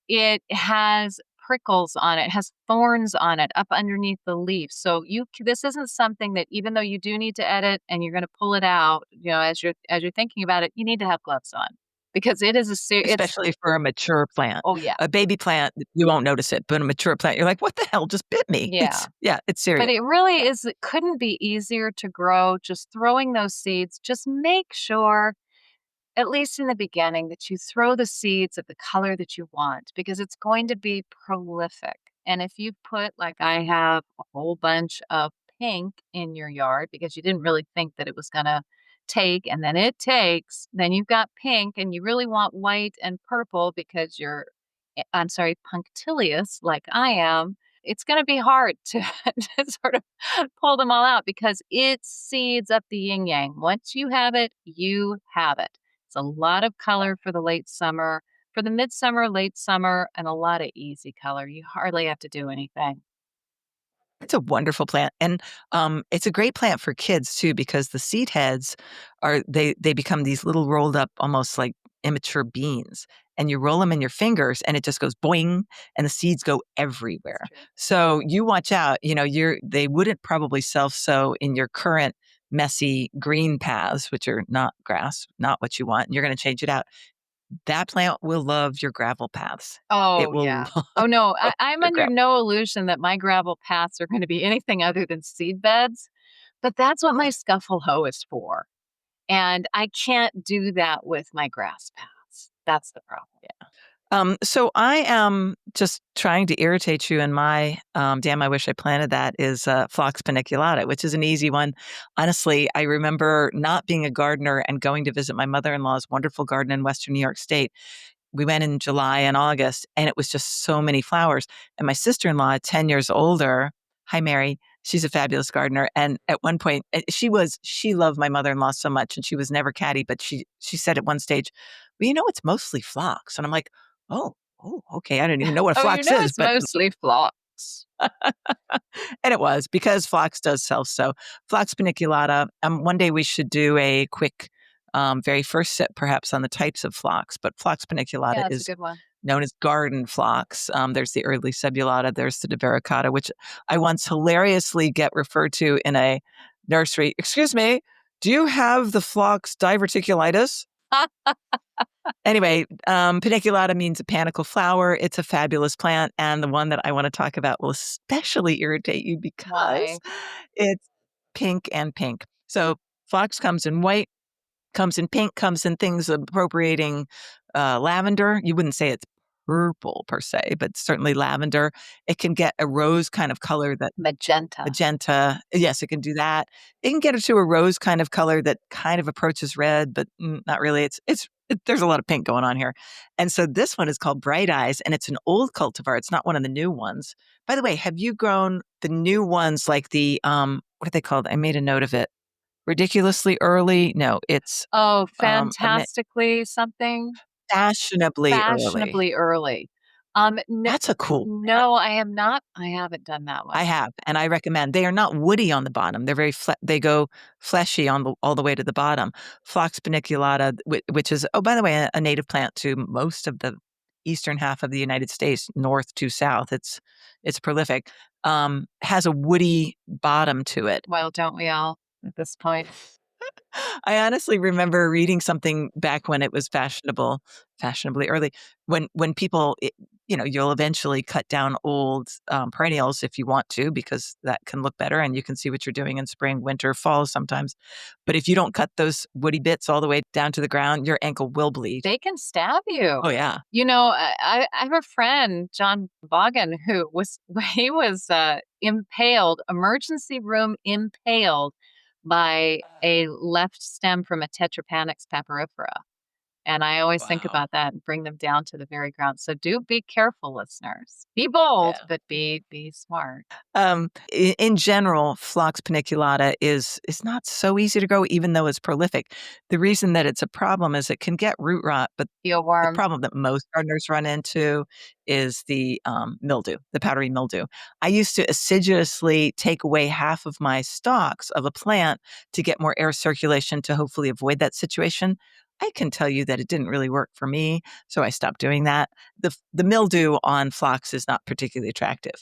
it has prickles on it, it has thorns on it up underneath the leaf. So this isn't something that even though you do need to edit and you're going to pull it out, as you're thinking about it, you need to have gloves on because it is it's Especially for a mature plant. oh yeah. A baby plant, you won't notice it, but a mature plant, you're like, "What the hell just bit me?" Yeah. It's But serious. it really is it couldn't be easier to grow just throwing those seeds. Just make sure at least in the beginning, that you throw the seeds of the color that you want because it's going to be prolific. And if you put, like I have, a whole bunch of pink in your yard because you didn't really think that it was going to take, and then it takes, then you've got pink and you really want white and purple because I'm sorry, punctilious like I am. It's going to be hard to, to sort of pull them all out because it seeds up the yin yang. Once you have it, you have it. It's a lot of color for the late summer, for the midsummer, late summer, and a lot of easy color. You hardly have to do anything. It's a wonderful plant, and, it's a great plant for kids too because the seed heads they become these little rolled up, almost like immature beans, and you roll them in your fingers, and it just goes boing, and the seeds go It's everywhere. true. So you watch out, they wouldn't probably self-sow in your current messy green paths, which are not grass, not what you want, and you're gonna change it out. That plant will love your gravel paths. It Oh, will yeah. Oh, no, love I'm your under gravel. no illusion that my gravel paths are going to be anything other than seed beds, but that's what my scuffle hoe is for. And I can't do that with my grass paths. That's the problem. So I am just trying to irritate you, and my damn, I wish I planted that is Phlox paniculata, which is an easy one. Honestly, I remember not being a gardener and going to visit my mother-in-law's wonderful garden in Western New York State. We went in July and August, and it was just so many flowers. And my sister-in-law, 10 years older, hi Mary, She's a fabulous gardener, and at one point, she loved my mother-in-law so much, and she was never catty, but she said at one stage, "Well, it's mostly phlox," and I'm like, "Oh, oh, okay, I don't even know what a Oh, phlox is," it's but mostly flocks. and it was because phlox does sell so. Phlox paniculata, one day we should do a quick, very first sip perhaps on the types of phlox, but phlox paniculata Yeah, that's a is good one. known as garden phlox. There's the early subulata, there's the divericata, which I once hilariously get referred to in a nursery. Excuse me, do you have the phlox diverticulitis? Anyway, paniculata means a panicle flower. It's a fabulous plant, and the one that I want to talk about will especially irritate you because Why? it's pink and pink. So phlox comes in white, comes in pink, comes in things appropriating lavender. You wouldn't say it's purple per se, but certainly lavender. It can get a rose kind of color that Magenta. magenta. Yes, it can do that. It can get it to a rose kind of color that kind of approaches red, but not really. There's a lot of pink going on here. And so this one is called Bright Eyes, and it's an old cultivar. It's not one of the new ones. By the way, have you grown the new ones like the what are they called? I made a note of it. Ridiculously early? No, it's Oh, a mi fantastically something? fashionably early. Fashionably early. N That's a cool plant. no, I haven't done that I one. have, and I recommend. They are not woody on the bottom. They're they go fleshy on the all the way to the bottom. Phlox paniculata, which is, oh, by the way, a native plant to most of the eastern half of the United States, north to south. It's prolific. Has a woody bottom to it. Well, don't we all at this point? I honestly remember reading something back when it was fashionably early, when people, you'll eventually cut down old perennials if you want to, because that can look better and you can see what you're doing in spring, winter, fall sometimes. But if you don't cut those woody bits all the way down to the ground, your ankle will bleed. They can stab you. Oh, yeah. I have a friend, John Boggin, who was he was impaled, emergency room impaled by a left stem from a Tetrapanax papyrifera. And I always think Wow. about that and bring them down to the very ground. So do be careful, listeners. Be bold, Yeah. but be smart. In general, Phlox paniculata is not so easy to grow, even though it's prolific. The reason that it's a problem is it can get root rot, but the Eelworm. problem that most gardeners run into is the mildew, the powdery mildew. I used to assiduously take away half of my stalks of a plant to get more air circulation to hopefully avoid that situation. I can tell you that it didn't really work for me, so I stopped doing that. The mildew on phlox is not particularly attractive.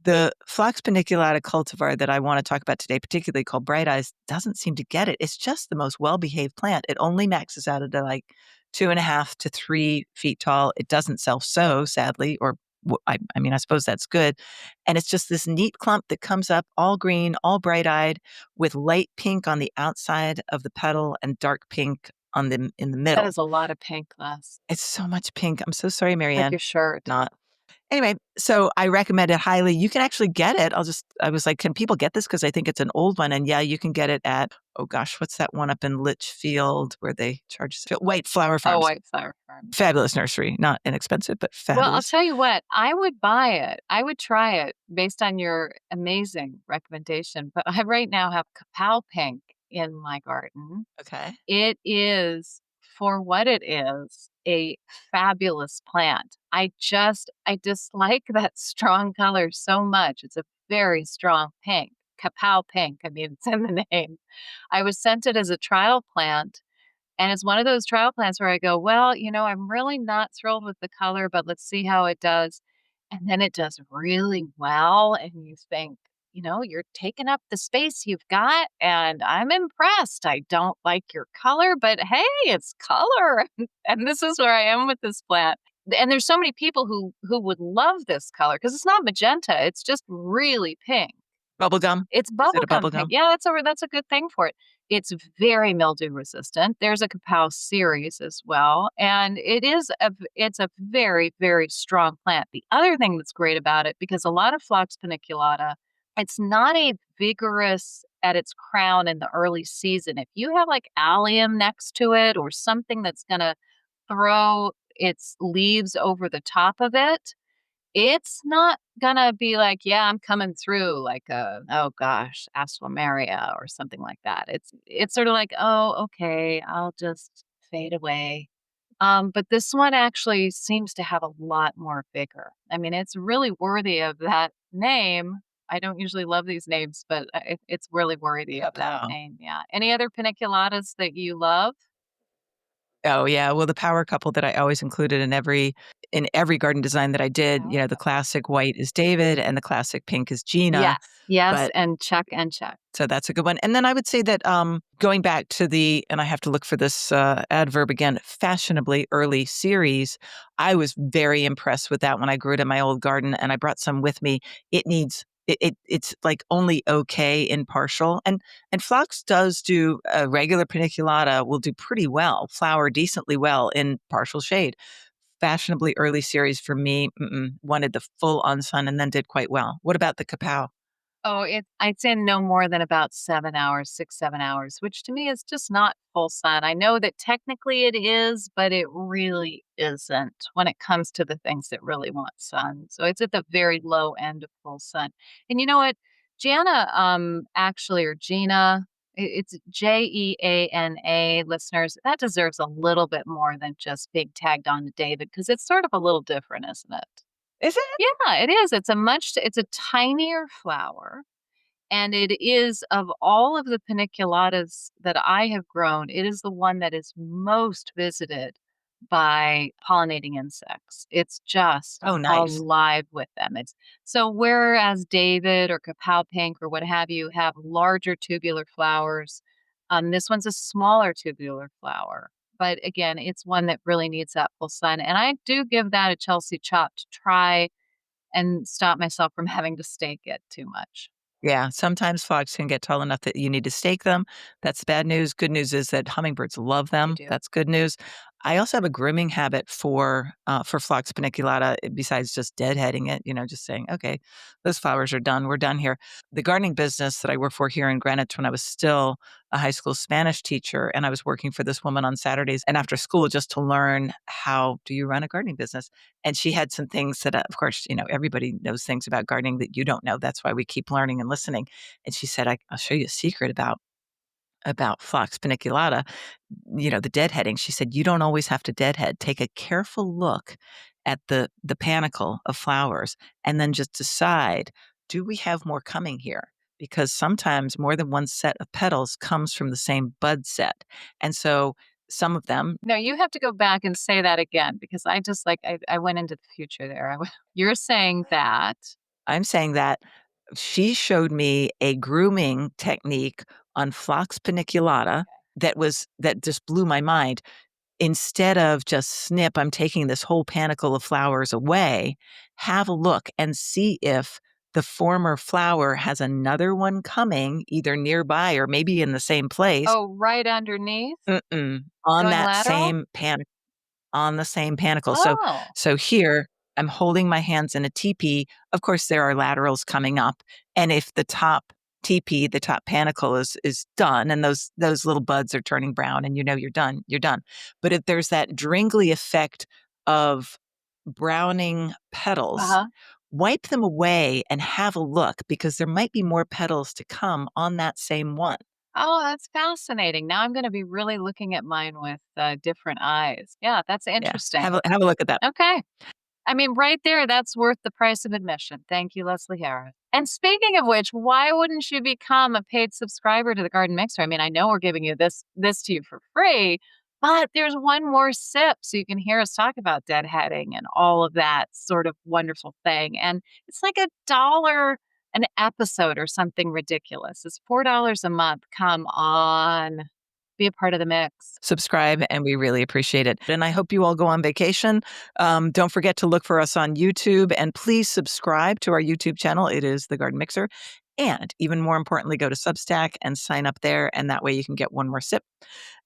The Phlox paniculata cultivar that I want to talk about today, particularly called Bright Eyes, doesn't seem to get it. It's just the most well-behaved plant. It only maxes out at like 2.5 to 3 feet tall. It doesn't self-sow, sadly, or I mean, I suppose that's good. And it's just this neat clump that comes up all green, all bright-eyed, with light pink on the outside of the petal and dark pink in the That middle. is a lot of pink, Les. It's so much pink. I'm so sorry, Like Marianne. your shirt. Not. Anyway, so I recommend it highly. You can actually get it. I was like, can people get this? Because I think it's an old one. And yeah, you can get it at, oh gosh, what's that one up in Litchfield where they charge White Flower Oh, Farms? white flower farm. Fabulous nursery. Not inexpensive, but Well, I'll fabulous. tell you what, I would buy it. I would try it based on your amazing recommendation. But I right now have kapow pink in my garden. Okay. It is, for what it is, a fabulous plant. I dislike that strong color so much. It's a very strong pink, kapow pink. I mean, it's in the name. I was sent it as a trial plant, and it's one of those trial plants where I go, well, I'm really not thrilled with the color, but let's see how it does. And then it does really well. And you think, you're taking up the space you've got, and I'm impressed. I don't like your color, but hey, it's color. And this is where I am with this plant. And there's so many people who would love this color because it's not magenta, it's just really pink. Bubblegum. It's Is it a bubblegum pink. bubblegum? Yeah, that's a good thing for it. It's very mildew resistant. There's a Kapow series as well, and it's a very, very strong plant. The other thing that's great about it, because a lot of Phlox paniculata, it's not a vigorous at its crown in the early season. If you have like allium next to it or something that's gonna throw its leaves over the top of it, it's not gonna be like, "Yeah, I'm coming through," like oh gosh, Maria or something like that. It's sort of like, "Oh, okay, I'll just fade away." But this one actually seems to have a lot more vigor. I mean, it's really worthy of that name. I don't usually love these names, but it's really worthy of that Kapow. name. Yeah. Any other paniculadas that you love? Oh, yeah, well, the power couple that I always included in every garden design that I did, Power the couple. classic white is David and the classic pink is Gina, Yes. Yes. but And check and check. so that's a good one. And then I would say that going back to and I have to look for this adverb again, fashionably early series, I was very impressed with that when I grew it in my old garden and I brought some with me. It's like only okay in partial. And phlox does do a regular paniculata will do pretty well, flower decently well in partial shade. Fashionably early series for me, wanted the full on sun and then did quite well. What about the kapow? Oh, I'd say no more than about 7 hours, 6, 7 hours, which to me is just not full sun. I know that technically it is, but it really isn't when it comes to the things that really want sun. So it's at the very low end of full sun. And you know what? Jana, actually, or Gina, it's Jeana, listeners. That deserves a little bit more than just being tagged on to David because it's sort of a little different, isn't it? Is it? Yeah, it is. It's a tinier flower, and it is of all of the paniculatas that I have grown, it is the one that is most visited by pollinating insects. It's just Oh, nice. alive with them. It's so whereas David or Kapow pink or what have you have larger tubular flowers, this one's a smaller tubular flower. But again, it's one that really needs that full sun. And I do give that a Chelsea chop to try and stop myself from having to stake it too much. Yeah, sometimes frogs can get tall enough that you need to stake them. That's the bad news. Good news is that hummingbirds love They them. do. That's good news. I also have a grooming habit for Phlox paniculata, besides just deadheading it, just saying, okay, those flowers are done. We're done here. The gardening business that I work for here in Greenwich when I was still a high school Spanish teacher, and I was working for this woman on Saturdays and after school just to learn how do you run a gardening business. And she had some things that, of course, everybody knows things about gardening that you don't know. That's why we keep learning and listening. And she said, I'll show you a secret about Phlox paniculata, the deadheading. She said, you don't always have to deadhead. Take a careful look at the panicle of flowers and then just decide, do we have more coming here? Because sometimes more than one set of petals comes from the same bud set. And so some of them, No, you have to go back and say that again because I just like I went into the future there. You're saying that. I'm saying that she showed me a grooming technique on Phlox paniculata that just blew my mind. Instead of just snip, I'm taking this whole panicle of flowers away, have a look and see if the former flower has another one coming either nearby or maybe in the same place. Oh, right underneath? On Going that lateral? same panicle. On the same panicle. So Oh. so here, I'm holding my hands in a teepee. Of course, there are laterals coming up, and if the top teepee, the top panicle is done, and those little buds are turning brown, and you're done, you're done. But if there's that dringly effect of browning petals, Uh-huh. wipe them away and have a look because there might be more petals to come on that same one. Oh, that's fascinating. Now I'm gonna be really looking at mine with, different eyes. Yeah, that's Yeah, interesting. have a look at that. Okay. I mean, right there, that's worth the price of admission. Thank you, Leslie Harris. And speaking of which, why wouldn't you become a paid subscriber to the Garden Mixer? I mean, I know we're giving you this to you for free, but there's one more sip so you can hear us talk about deadheading and all of that sort of wonderful thing. And it's like $1 an episode or something ridiculous. It's $4 a month. Come on. Be a part of the mix. Subscribe, and we really appreciate it. And I hope you all go on vacation. Don't forget to look for us on YouTube, and please subscribe to our YouTube channel. It is The Garden Mixer. And even more importantly, go to Substack and sign up there, and that way you can get one more sip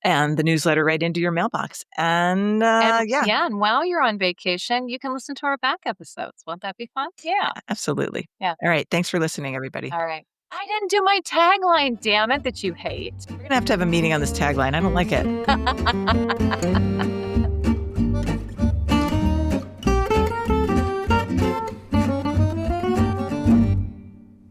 and the newsletter right into your mailbox. And And yeah, yeah, and while you're on vacation, you can listen to our back episodes. Won't that be fun? Yeah. absolutely. Yeah. All right. Thanks for listening, everybody. All right. I didn't do my tagline, damn it, that you hate. We're going to have a meeting on this tagline. I don't like it.